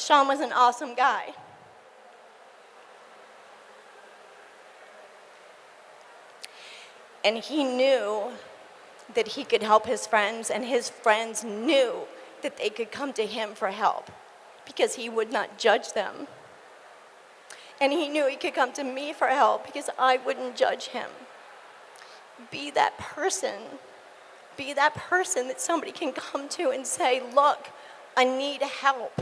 Sean was an awesome guy. And he knew that he could help his friends, and his friends knew that they could come to him for help because he would not judge them. And he knew he could come to me for help because I wouldn't judge him. Be that person. Be that person that somebody can come to and say, look, I need help,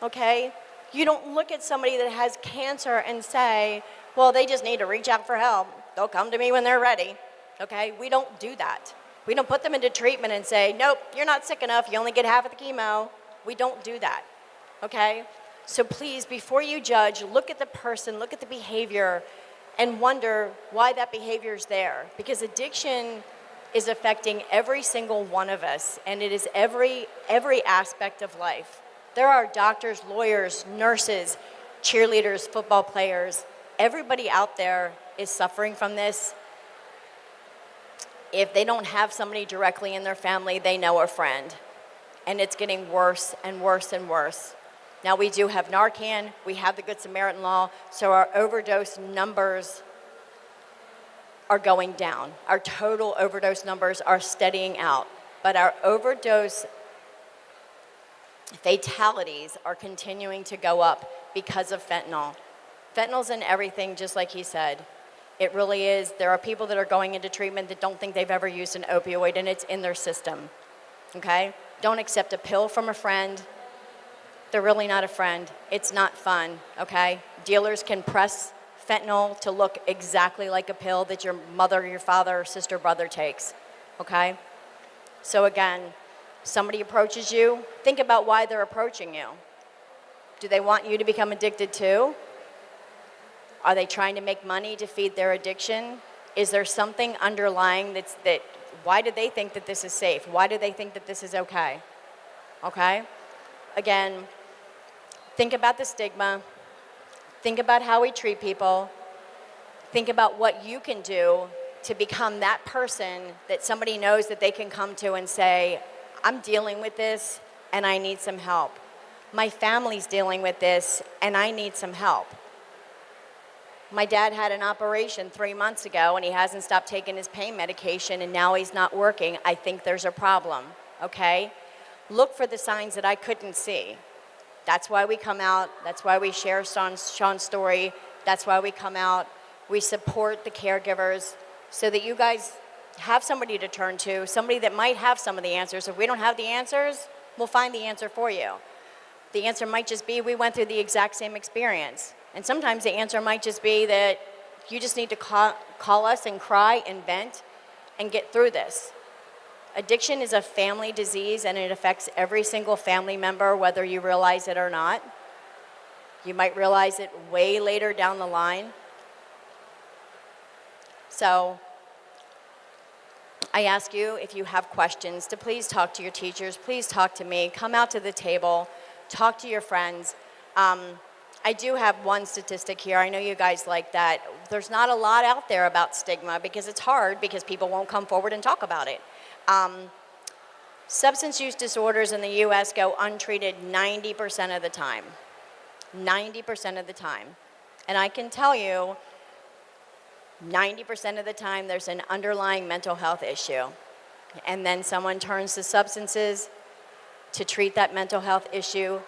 okay? You don't look at somebody that has cancer and say, well, they just need to reach out for help. They'll come to me when they're ready, okay? We don't do that. We don't put them into treatment and say, nope, you're not sick enough, you only get half of the chemo. We don't do that, okay? So please, before you judge, look at the person, look at the behavior, and wonder why that behavior is there. Because addiction is affecting every single one of us, and it is every aspect of life. There are doctors, lawyers, nurses, cheerleaders, football players. Everybody out there is suffering from this. If they don't have somebody directly in their family, they know a friend. And it's getting worse and worse and worse. Now, we do have Narcan, we have the Good Samaritan law, so our overdose numbers are going down. Our total overdose numbers are steadying out. But our overdose fatalities are continuing to go up because of fentanyl. Fentanyl's in everything, just like he said. It really is. There are people that are going into treatment that don't think they've ever used an opioid, and it's in their system, okay? Don't accept a pill from a friend. They're really not a friend. It's not fun, okay? Dealers can press fentanyl to look exactly like a pill that your mother, your father, sister, brother takes, okay? So again, somebody approaches you, think about why they're approaching you. Do they want you to become addicted too? Are they trying to make money to feed their addiction? Is there something underlying why do they think that this is safe? Why do they think that this is okay? Okay? Again, think about the stigma. Think about how we treat people. Think about what you can do to become that person that somebody knows that they can come to and say, I'm dealing with this and I need some help. My family's dealing with this and I need some help. My dad had an operation 3 months ago and he hasn't stopped taking his pain medication and now he's not working. I think there's a problem, okay? Look for the signs that I couldn't see. That's why we come out. That's why we share Sean's story. That's why we come out. We support the caregivers so that you guys have somebody to turn to, somebody that might have some of the answers. If we don't have the answers, we'll find the answer for you. The answer might just be we went through the exact same experience. And sometimes the answer might just be that you just need to call us and cry and vent and get through this. Addiction is a family disease and it affects every single family member, whether you realize it or not. You might realize it way later down the line. So I ask you, if you have questions, to please talk to your teachers, please talk to me, come out to the table, talk to your friends. I do have one statistic here. I know you guys like that. There's not a lot out there about stigma because it's hard because people won't come forward and talk about it. Substance use disorders in the U.S. go untreated 90% of the time. 90% of the time. And I can tell you, 90% of the time there's an underlying mental health issue. And then someone turns to substances to treat that mental health issue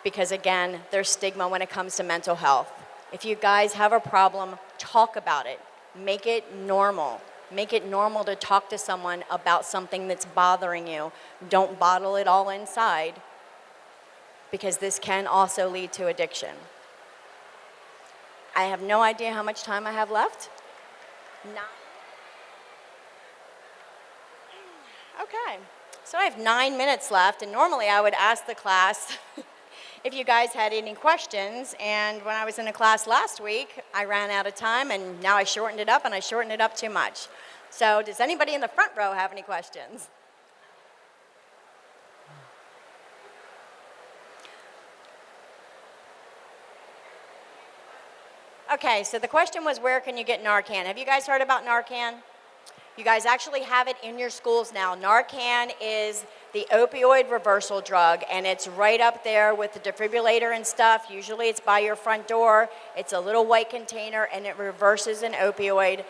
because, again, there's stigma when it comes to mental health. If you guys have a problem, talk about it. Make it normal. Make it normal to talk to someone about something that's bothering you. Don't bottle it all inside because this can also lead to addiction. I have no idea how much time I have left. 9. Okay, so I have 9 minutes left, and normally I would ask the class if you guys had any questions, and when I was in a class last week, I ran out of time, and now I shortened it up, and I shortened it up too much. So does anybody in the front row have any questions? Okay, so the question was, where can you get Narcan? Have you guys heard about Narcan? You guys actually have it in your schools now. Narcan is the opioid reversal drug, and it's right up there with the defibrillator and stuff. Usually it's by your front door. It's a little white container, and it reverses an opioid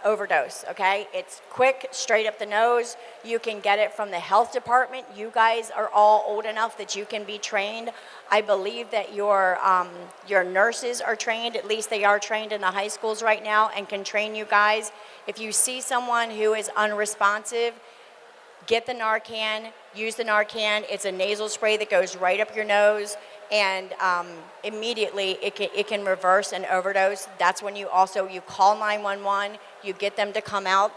overdose, okay? It's quick, straight up the nose. You can get it from the health department. You guys are all old enough that you can be trained. I believe that your nurses are trained, at least they are trained in the high schools right now, and can train you guys. If you see someone who is unresponsive, get the Narcan, use the Narcan. It's a nasal spray that goes right up your nose, and immediately it can reverse an overdose. That's when you call 911, you get them to come out,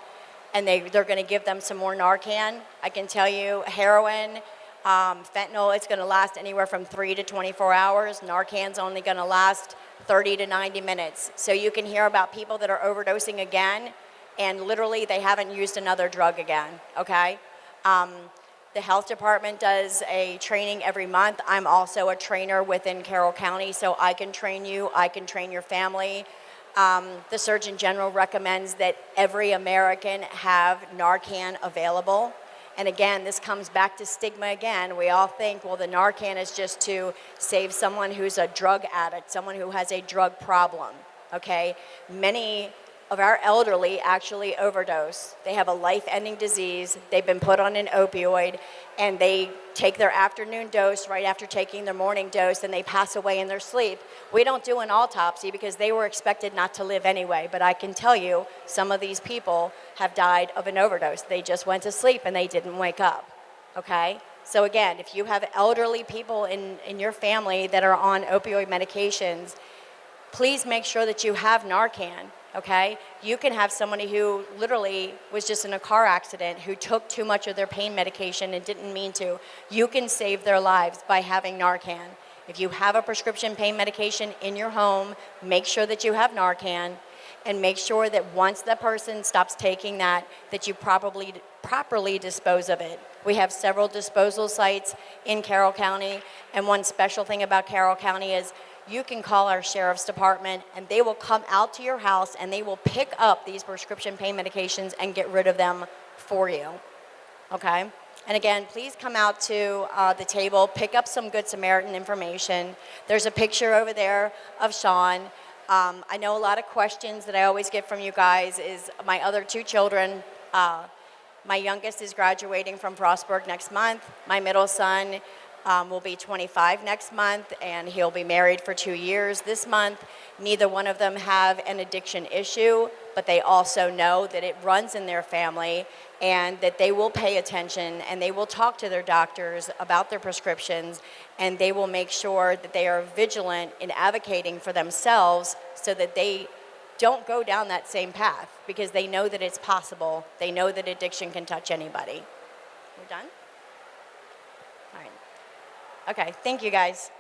and they're going to give them some more Narcan. I can tell you, heroin, fentanyl, it's going to last anywhere from 3 to 24 hours. Narcan's only going to last 30 to 90 minutes. So you can hear about people that are overdosing again, and literally they haven't used another drug again, okay? The health department does a training every month. I'm also a trainer within Carroll County, so I can train you, I can train your family. The Surgeon General recommends that every American have Narcan available. And again, this comes back to stigma again. We all think, well, the Narcan is just to save someone who's a drug addict, someone who has a drug problem, okay? Many of our elderly actually overdose. They have a life-ending disease, they've been put on an opioid, and they take their afternoon dose right after taking their morning dose, and they pass away in their sleep. We don't do an autopsy because they were expected not to live anyway, but I can tell you some of these people have died of an overdose. They just went to sleep and they didn't wake up, okay? So again, if you have elderly people in your family that are on opioid medications, please make sure that you have Narcan. Okay? You can have somebody who literally was just in a car accident, who took too much of their pain medication and didn't mean to. You can save their lives by having Narcan. If you have a prescription pain medication in your home, make sure that you have Narcan, and make sure that once the person stops taking that you properly dispose of it. We have several disposal sites in Carroll County, and one special thing about Carroll County is you can call our sheriff's department, and they will come out to your house and they will pick up these prescription pain medications and get rid of them for you, okay? And again, please come out to the table, pick up some Good Samaritan information. There's a picture over there of Sean. I know a lot of questions that I always get from you guys is my other two children. My youngest is graduating from Frostburg next month. My middle son will be 25 next month, and he'll be married for 2 years this month. Neither one of them have an addiction issue, but they also know that it runs in their family, and that they will pay attention, and they will talk to their doctors about their prescriptions, and they will make sure that they are vigilant in advocating for themselves so that they don't go down that same path, because they know that it's possible. They know that addiction can touch anybody. We're done? All right. Okay, thank you guys.